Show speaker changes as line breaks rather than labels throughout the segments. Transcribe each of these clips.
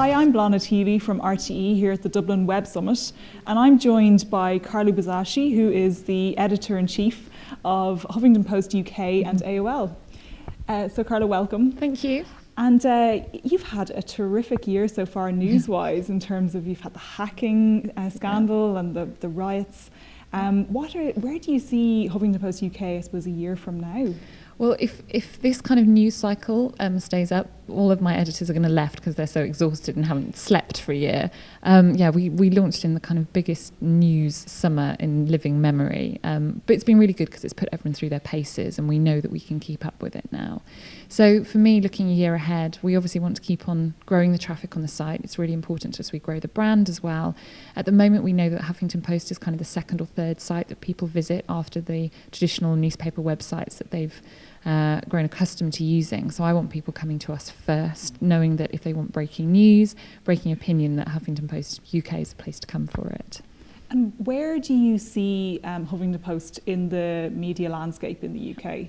Hi, I'm Blana Teely from RTE here at the Dublin Web Summit, and I'm joined by Carla Buzasi, who is the Editor-in-Chief of Huffington Post UK and AOL. So Carla, welcome.
Thank you.
And you've had a terrific year so far news-wise in terms of you've had the hacking scandal and the riots. Where do you see Huffington Post UK, I suppose, a year from now?
Well, if this kind of news cycle stays up, all of my editors are going to left because they're so exhausted and haven't slept for a year. We launched in the kind of biggest news summer in living memory. But it's been really good because it's put everyone through their paces and we know that we can keep up with it now. So for me, looking a year ahead, we obviously want to keep on growing the traffic on the site. It's really important as we grow the brand as well. At the moment, we know that Huffington Post is kind of the second or third site that people visit after the traditional newspaper websites that they've grown accustomed to using. So I want people coming to us first, knowing that if they want breaking news, breaking opinion, that Huffington Post UK is the place to come for it.
And where do you see Huffington Post in the media landscape in the UK?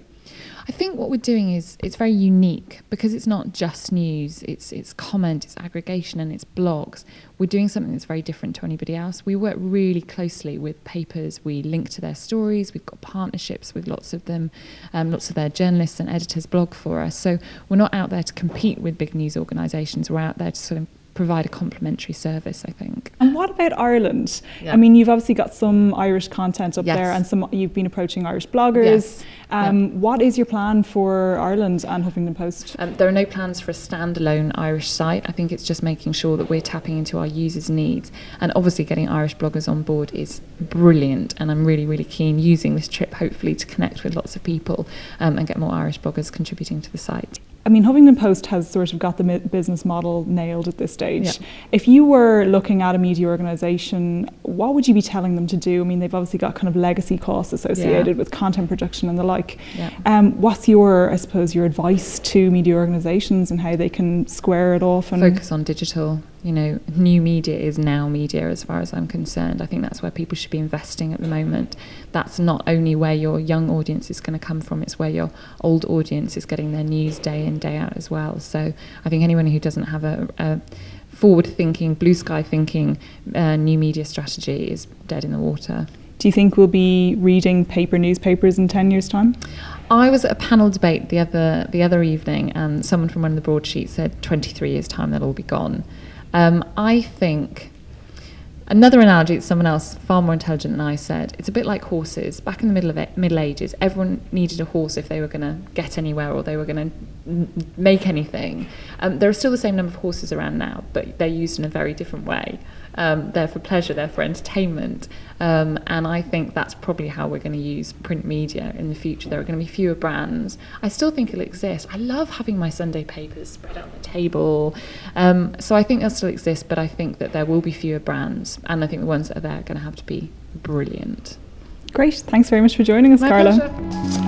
I think what we're doing is it's very unique because it's not just news, it's comment, it's aggregation and it's blogs. We're doing something that's very different to anybody else. We work really closely with papers, we link to their stories, we've got partnerships with lots of them, lots of their journalists and editors blog for us. So we're not out there to compete with big news organisations, we're out there to sort of provide a complementary service, I think.
And what about Ireland?
Yeah.
I mean, you've obviously got some Irish content up
Yes.
there and you've been approaching Irish bloggers.
Yes.
What is your plan for Ireland and Huffington Post?
There are no plans for a standalone Irish site. I think it's just making sure that we're tapping into our users' needs. And obviously getting Irish bloggers on board is brilliant. And I'm really, really keen using this trip, hopefully, to connect with lots of people and get more Irish bloggers contributing to the site.
I mean, Huffington Post has sort of got the business model nailed at this stage.
Yeah.
If you were looking at a media organisation, what would you be telling them to do? I mean, they've obviously got kind of legacy costs associated with content production and the like.
Yeah.
What's your advice to media organisations and how they can square it off? And
focus on digital. You know, new media is now media as far as I'm concerned. I think that's where people should be investing at the moment. That's not only where your young audience is going to come from, it's where your old audience is getting their news day in, day out as well. So I think anyone who doesn't have a forward-thinking, blue sky thinking new media strategy is dead in the water.
Do you think we'll be reading paper newspapers in 10 years' time?
I was at a panel debate the other evening and someone from one of the broadsheets said 23 years' time they'll all be gone. I think another analogy that someone else far more intelligent than I said, it's a bit like horses. Back in the Middle Ages, everyone needed a horse if they were going to get anywhere or they were going to make anything. There are still the same number of horses around now, but they're used in a very different way. They're for pleasure, they're for entertainment. And I think that's probably how we're going to use print media in the future. There are going to be fewer brands. I still think it'll exist. I love having my Sunday papers spread out on the table. So I think they'll still exist, but I think that there will be fewer brands. And I think the ones that are there are going to have to be brilliant.
Great. Thanks very much for joining us,
My
Carla.
pleasure.